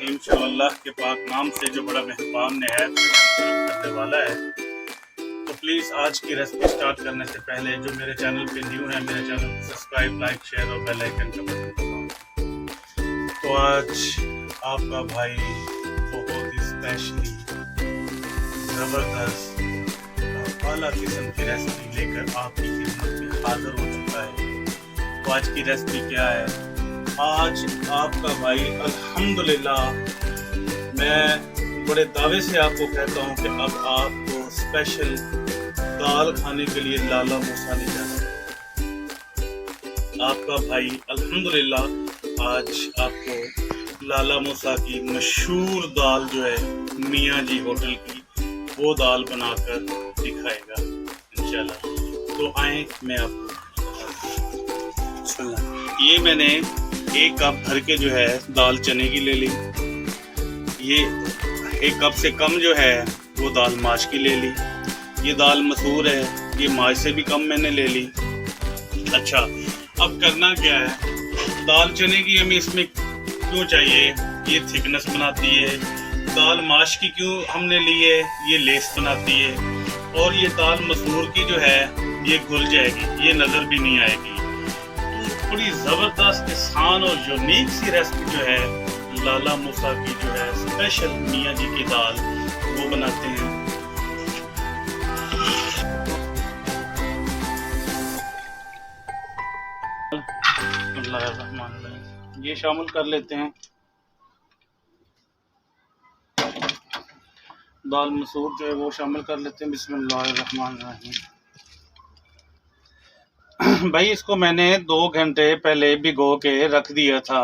इंशाअल्लाह के पाक नाम से जो बड़ा मेहरबान नहायत रहम करने वाला है। तो प्लीज़ आज की रेसिपी स्टार्ट करने से पहले जो मेरे चैनल पे न्यू है, मेरे चैनल को सब्सक्राइब, लाइक, शेयर और बेल आइकन का बटन दबाएं। तो आज आपका भाई बहुत ही स्पेशली ज़बरदस्त आला किस्म की रेसिपी लेकर आपकी खिदमत में हाजिर हो चुका है। तो आज की रेसिपी क्या है? आज आपका भाई अल्हम्दुलिल्लाह मैं बड़े दावे से आपको कहता हूँ कि अब आपको स्पेशल दाल खाने के लिए लाला मूसा ले जाना। आपका भाई अल्हम्दुलिल्लाह आज आपको लाला मूसा की मशहूर दाल जो है मियाँ जी होटल की, वो दाल बनाकर दिखाएगा इंशाल्लाह। तो आए मैं आपको ये मैंने 1 कप भर के जो है दाल चने की ले ली। ये 1 कप से कम जो है वो दाल माश की ले ली। ये दाल मसूर है, ये माश से भी कम मैंने ले ली। अच्छा, अब करना क्या है? दाल चने की हमें इसमें क्यों चाहिए? ये थिकनेस बनाती है। दाल माश की क्यों हमने ली है? ये लेस बनाती है। और ये दाल मसूर की जो है ये घुल जाएगी, ये नज़र भी नहीं आएगी। बड़ी ज़बरदस्त आसान और यूनिक सी रेसिपी जो है लाला मूसा की जो है स्पेशल मियाँ जी की दाल, वो बनाते हैं। ये शामिल कर लेते हैं दाल मसूर जो है वो शामिल कर लेते हैं। बिस्मिल्लाहिर्रहमानिर्रहीम। भाई इसको मैंने 2 घंटे पहले भिगो के रख दिया था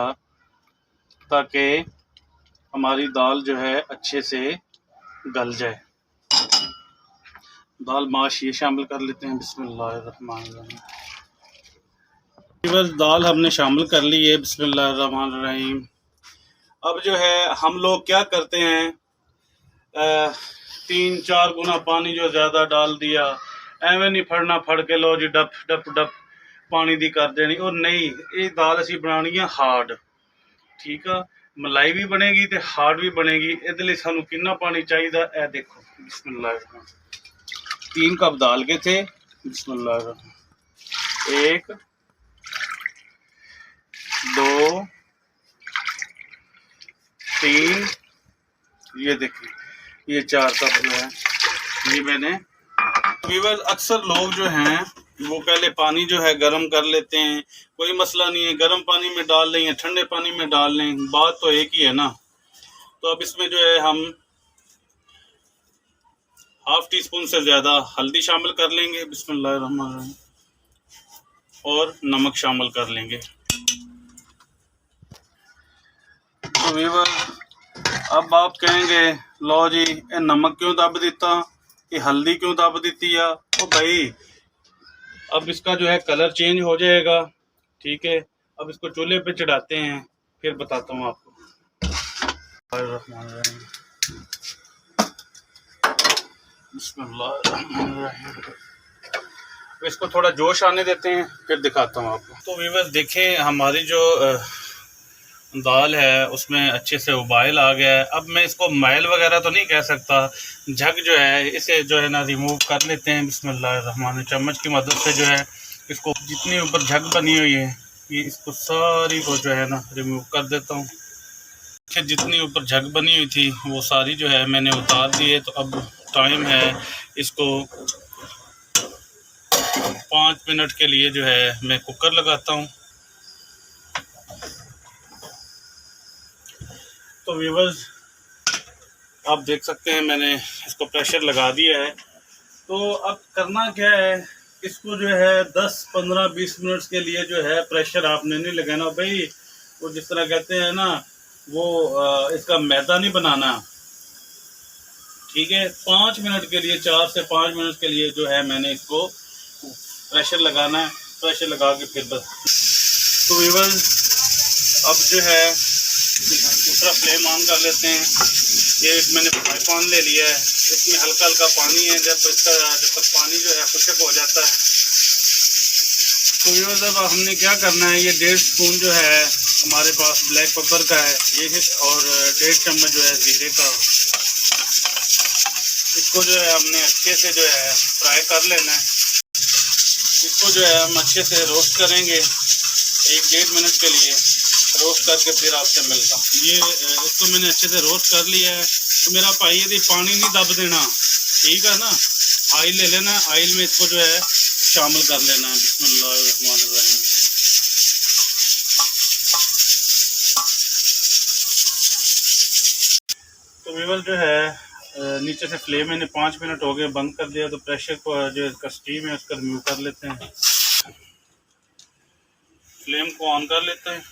ताकि हमारी दाल जो है अच्छे से गल जाए। दाल माश ये शामिल कर लेते हैं। बिस्मिल्लाहिर्रहमानिर्रहीम। बस दाल हमने शामिल कर ली है। बिस्मिल्लाहिर्रहमानिर्रहीम। अब जो है हम लोग क्या करते हैं, 3-4 गुना पानी जो ज़्यादा डाल दिया, एवं नहीं फड़ना फड़ के लो जी डप डप डप पानी दी कर देनी। और नहीं, ये दाल असी बनानी है हार्ड, ठीक है? मलाई भी बनेगी तो हार्ड भी बनेगी। इसलिए सानू कितना पानी चाहिए ए देखो। बिस्मिल्लाह 3 कप दाल के थे। बिस्मिल्लाह 1 2 3, ये देखिए ये 4 कप जो है ये मैंने। वीवर अक्सर लोग जो हैं वो पहले पानी जो है गर्म कर लेते हैं। कोई मसला नहीं है, गर्म पानी में डाल लें या ठंडे पानी में डाल लें, बात तो एक ही है ना। तो अब इसमें जो है हम ½ टीस्पून से ज़्यादा हल्दी शामिल कर लेंगे। बिस्मिल्लाहिर्रहमानिर्रहीम। और नमक शामिल कर लेंगे। तो वीवर अब आप कहेंगे लो जी ये नमक क्यों दब दिता, ये हल्दी क्यों दब दी है? तो भाई अब इसका जो है कलर चेंज हो जाएगा, ठीक है? अब इसको चूल्हे पे चढ़ाते हैं, फिर बताता हूँ आपको। इसको थोड़ा जोश आने देते हैं, फिर दिखाता हूँ आपको। तो व्यूअर्स देखें हमारी जो दाल है उसमें अच्छे से उबाल आ गया है। अब मैं इसको मैल वगैरह तो नहीं कह सकता, झग जो है इसे जो है ना रिमूव कर लेते हैं। बिस्मिल्लाहिर्रहमानिर्रहीम। चम्मच की मदद से जो है इसको जितनी ऊपर झग बनी हुई है ये इसको सारी को जो है ना रिमूव कर देता हूँ। जितनी ऊपर झग बनी हुई थी वो सारी जो है मैंने उतार दी है। तो अब टाइम है इसको 5 मिनट के लिए जो है मैं कुकर लगाता हूँ। तो व्यूअर्स आप देख सकते हैं मैंने इसको प्रेशर लगा दिया है। तो अब करना क्या है, इसको जो है 10, 15, 20 मिनट के लिए जो है प्रेशर आपने नहीं लगाना भाई। वो जिस तरह कहते हैं ना वो इसका मैदा नहीं बनाना, ठीक है? 5 मिनट के लिए, 4 से 5 मिनट के लिए जो है मैंने इसको प्रेशर लगाना है। प्रेशर लगा के फिर बस। तो व्यूअर्स अब जो है दूसरा फ्लेम ऑन कर लेते हैं। ये मैंने फ्राई पैन ले लिया है, इसमें हल्का हल्का पानी है। जब तक पानी जो है खुशक हो जाता है तो व्यूअर्स अब हमने क्या करना है, ये 1.5 स्पून जो है हमारे पास ब्लैक पेपर का है ये है, और 1.5 चम्मच जो है जीरे का। इसको जो है हमने अच्छे से जो है फ्राई कर लेना है। इसको जो है हम अच्छे से रोस्ट करेंगे 1-1.5 मिनट के लिए। रोस्ट करके फिर आपसे मिलता हूँ। ये इसको मैंने अच्छे से रोस्ट कर लिया है। तो मेरा भाई यदि पानी नहीं दब देना, ठीक है ना। ऑयल ले लेना, ऑयल में इसको जो है शामिल कर लेना है। बिस्मिल्लाहिर्रहमानिर्रहीम। तो व्यूअर जो है नीचे से फ्लेम मैंने 5 मिनट हो गए बंद कर दिया। तो प्रेशर को जो इसका स्टीम है उसका रिमूव कर लेते हैं। फ्लेम को ऑन कर लेते हैं।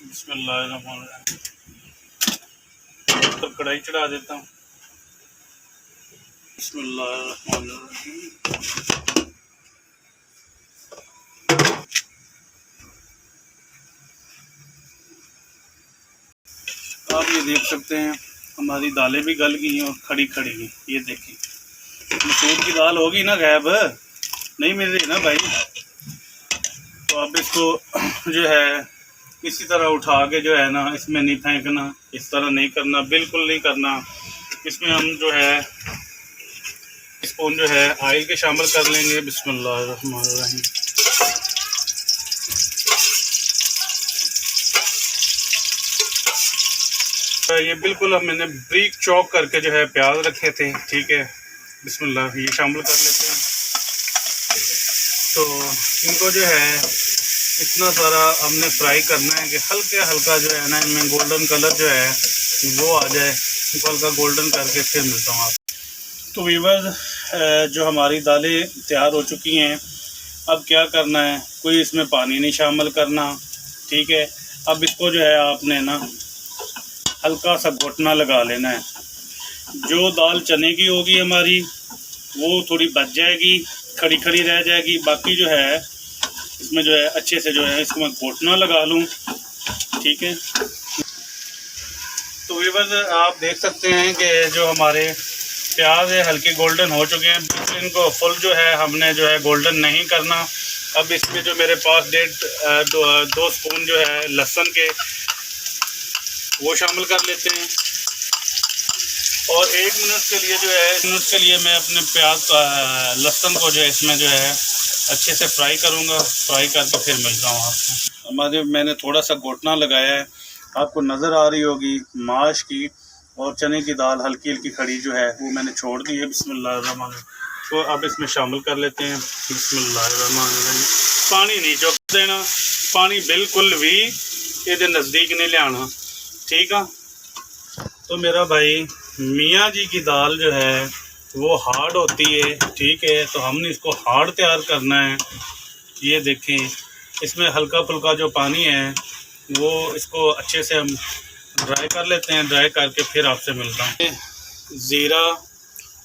बिस्मिल्लाहिर्रहमानिर्रहीम। तो कढ़ाई चढ़ा देता हूँ। बिस्मिल्लाहिर्रहमानिर्रहीम। आप ये देख सकते हैं हमारी दालें भी गल गई हैं और खड़ी खड़ी हैं। ये देखिए मसूर की दाल होगी ना, गैब नहीं मिल रही ना भाई। तो अब इसको जो है इसी तरह उठा के जो है ना, इसमें नहीं फेंकना, इस तरह नहीं करना, बिल्कुल नहीं करना। इसमें हम जो है स्पून जो है ऑयल के शामिल कर लेंगे। बिस्मिल्लाहिर्रहमानिर्रहीम। ये बिल्कुल अब मैंने ब्रीक चॉप करके जो है प्याज रखे थे, ठीक है। बिस्मिल्लाह, ये शामिल कर लेते हैं। तो इनको जो है इतना सारा हमने फ्राई करना है कि हल्का हल्का जो है ना इनमें गोल्डन कलर जो है वो आ जाए। हल्का गोल्डन करके फिर मिलता हूँ आप। तो व्यूअर्स जो हमारी दालें तैयार हो चुकी हैं, अब क्या करना है, कोई इसमें पानी नहीं शामिल करना, ठीक है। अब इसको जो है आपने ना हल्का सा घोटना लगा लेना है। जो दाल चने की होगी हमारी वो थोड़ी बच जाएगी, खड़ी खड़ी रह जाएगी। बाकी जो है इसमें जो है अच्छे से जो है इसको मैं घोटना लगा लूँ, ठीक है। तो व्यूअर्स आप देख सकते हैं कि जो हमारे प्याज है हल्के गोल्डन हो चुके हैं। बिल्कुल इनको फुल जो है हमने जो है गोल्डन नहीं करना। अब इसमें जो मेरे पास 2 स्पून जो है लहसुन के वो शामिल कर लेते हैं। और 1 मिनट के लिए जो है 1 मिनट के लिए मैं अपने प्याज का लहसुन को जो है इसमें जो है अच्छे से फ्राई करूँगा। फ्राई करके फिर मिलता हूँ आपको। हमारे मैंने थोड़ा सा घोटना लगाया है, आपको नज़र आ रही होगी माश की, और चने की दाल हल्की हल्की खड़ी जो है वो मैंने छोड़ दी है। बिस्मिल्लाहिर्रहमानिर्रहीम। तो अब इसमें शामिल कर लेते हैं। बिस्मिल्लाहिर्रहमानिर्रहीम। पानी नहीं चुक देना, पानी बिल्कुल भी ये नज़दीक नहीं लियाना, ठीक है। तो मेरा भाई मियाँ जी की दाल जो है वो हार्ड होती है, ठीक है। तो हमने इसको हार्ड तैयार करना है। ये देखें इसमें हल्का फुल्का जो पानी है वो इसको अच्छे से हम ड्राई कर लेते हैं। ड्राई करके फिर आपसे मिलता हूँ। ज़ीरा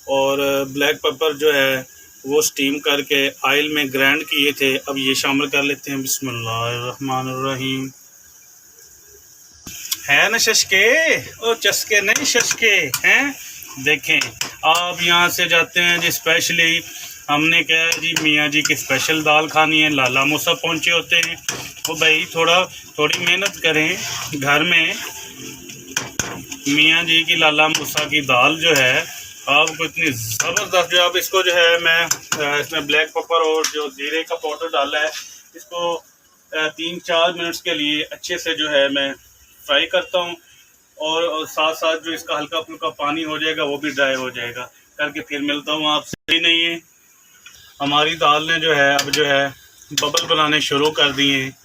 और ब्लैक पेपर जो है वो स्टीम करके ऑयल में ग्राइंड किए थे, अब ये शामिल कर लेते हैं। बिस्मिल्लाहिर्रहमानिर्रहीम। है ना शशके, ओ चस्के नहीं शशके हैं। देखें आप यहाँ से जाते हैं जी, स्पेशली हमने क्या है जी, मियाँ जी की स्पेशल दाल खानी है। लाला मूसा पहुँचे होते हैं, वो भाई थोड़ी मेहनत करें घर में। मियाँ जी की लाला मूसा की दाल जो है आपको इतनी ज़बरदस्त, जो अब इसको जो है मैं इसमें ब्लैक पेपर और जो जीरे का पाउडर डाला है इसको 3-4 मिनट्स के लिए अच्छे से जो है मैं फ्राई करता हूँ। और साथ साथ जो इसका हल्का फुल्का पानी हो जाएगा वो भी ड्राई हो जाएगा। करके फिर मिलता हूँ आपसे। ही नहीं है हमारी दाल ने जो है अब जो है बबल बनाने शुरू कर दिए हैं,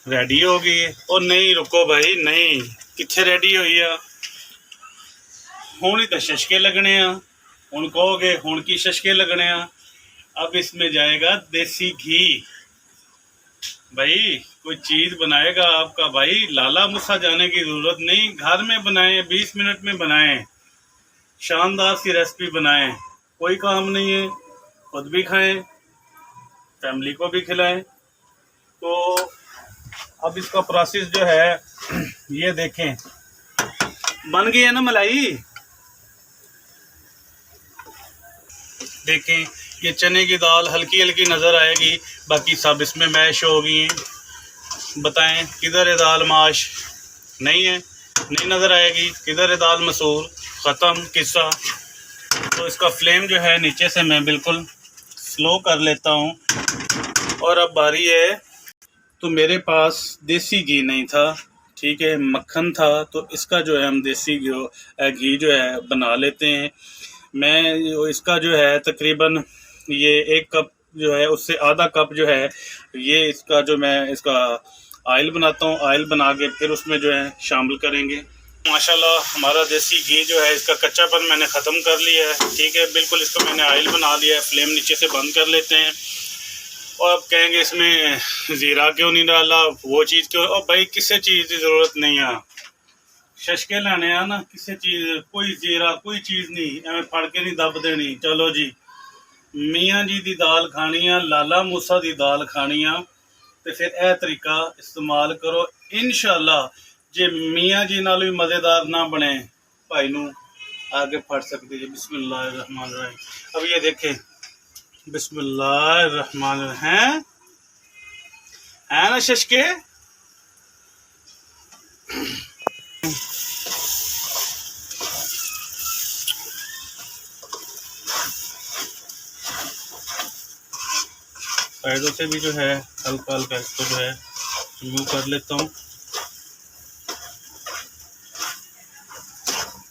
रेडी हो गई है। और नहीं रुको भाई, नहीं कितने रेडी हुई है, हुण तो शशके लगने आ, हुण कहोगे हुण की शशके लगने आ। अब इसमें जाएगा देसी घी। भाई कोई चीज़ बनाएगा आपका भाई, लाला मूसा जाने की ज़रूरत नहीं, घर में बनाएं, 20 मिनट में बनाएं, शानदार सी रेसिपी बनाएं। कोई काम नहीं है, खुद भी खाएं, फैमिली को भी खिलाएं। तो अब इसका प्रोसेस जो है ये देखें, बन गई है ना मलाई। देखें ये चने की दाल हल्की हल्की नज़र आएगी, बाकी सब इसमें मैश हो गई हैं। बताएं किधर है दाल माश? नहीं है, नहीं नज़र आएगी। किधर है दाल मसूर? ख़त्म किस्सा। तो इसका फ्लेम जो है नीचे से मैं बिल्कुल स्लो कर लेता हूँ। और अब बारी है, तो मेरे पास देसी घी नहीं था, ठीक है, मक्खन था, तो इसका जो है हम देसी घी जो है बना लेते हैं। मैं इसका जो है तकरीबन ये 1 कप जो है उससे आधा कप जो है ये इसका जो मैं इसका ऑयल बनाता हूँ। ऑयल बना के फिर उसमें जो है शामिल करेंगे। माशाल्लाह हमारा देसी घी जो है इसका कच्चापन मैंने ख़त्म कर लिया है, ठीक है, बिल्कुल इसका मैंने ऑयल बना लिया है। फ्लेम नीचे से बंद कर लेते हैं। और अब कहेंगे इसमें ज़ीरा क्यों नहीं डाला, वो चीज़ क्यों? और भाई किसी चीज़ की ज़रूरत नहीं है, शशके लाने आ ना, किसी चीज़ कोई ज़ीरा कोई चीज़ नहीं, एवं फड़ के नहीं दब देनी। चलो जी, मियाँ जी दी दाल खानी आ, लाला मूसा दी दाल खानी आ, तो फिर यह तरीका इस्तेमाल करो। इंशाअल्लाह जे मियाँ जी नाल भी मज़ेदार ना बने, भाई नू आगे फड़ सकते जी। बिस्मिल्लाहिर्रहमानिर्रहीम। अब ये देखें, बिस्मिल्लाहिर्रहमानिर्रहीम, है ना शशके? साइडों से भी जो है हल्का हल्का इसको जो है रिमूव कर लेता हूँ।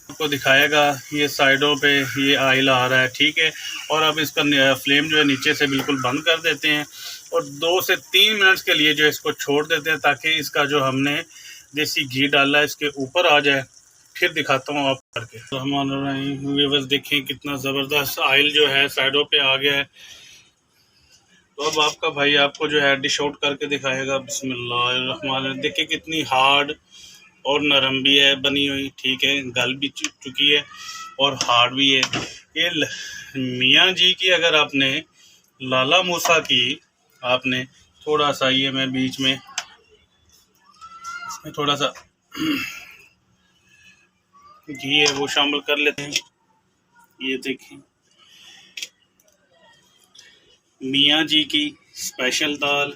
आपको दिखाएगा ये साइडों पे ये ऑयल आ रहा है, ठीक है। और अब इसका फ्लेम जो है नीचे से बिल्कुल बंद कर देते हैं और 2 से 3 मिनट्स के लिए जो इसको छोड़ देते हैं ताकि इसका जो हमने देसी घी डाला है इसके ऊपर आ जाए। फिर दिखाता हूँ आप करके। तो हमारा बस देखें कितना ज़बरदस्त ऑयल जो है साइडों पे आ गया है। तो अब आपका भाई आपको जो है डिश आउट करके दिखाएगा। बिस्मिल्लाहिर्रहमानिर्रहीम। देखिए कितनी हार्ड और नरम भी है बनी हुई, ठीक है, गल भी चुकी है और हार्ड भी है। ये मियाँ जी की अगर आपने लाला मूसा की आपने थोड़ा सा ये मैं बीच में इसमें थोड़ा सा घी है वो शामिल कर लेते हैं। ये देखें मियाँ जी की स्पेशल दाल,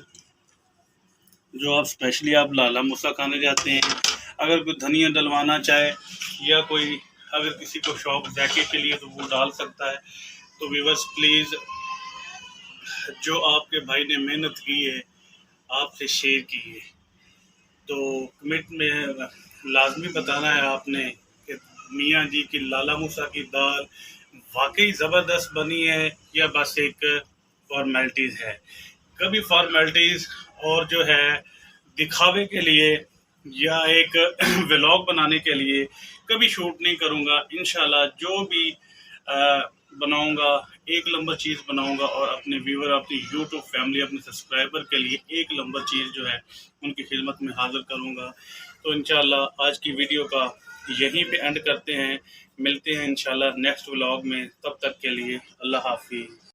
जो आप स्पेशली आप लाला मूसा खाने जाते हैं। अगर कोई धनिया डलवाना चाहे या कोई अगर किसी को शौक जाके के लिए तो वो डाल सकता है। तो व्यूअर्स प्लीज़, जो आपके भाई ने मेहनत की है आपसे शेयर की है, तो कमेंट में लाजमी बताना है आपने कि मियाँ जी की लाला मूसा की दाल वाकई ज़बरदस्त बनी है या बस एक फॉर्मेलिटीज़ है। कभी फॉर्मेलिटीज़ और जो है दिखावे के लिए या एक व्लॉग बनाने के लिए कभी शूट नहीं करूँगा। इंशाल्लाह जो भी बनाऊँगा एक नंबर चीज़ बनाऊँगा और अपने व्यूअर, अपनी यूट्यूब फैमिली, अपने सब्सक्राइबर के लिए एक नंबर चीज़ जो है उनकी खिदमत में हाज़िर करूँगा। तो इंशाल्लाह आज की वीडियो का यहीं पे एंड करते हैं। मिलते हैं इंशाल्लाह नेक्स्ट व्लॉग में। तब तक के लिए अल्लाह हाफिज़।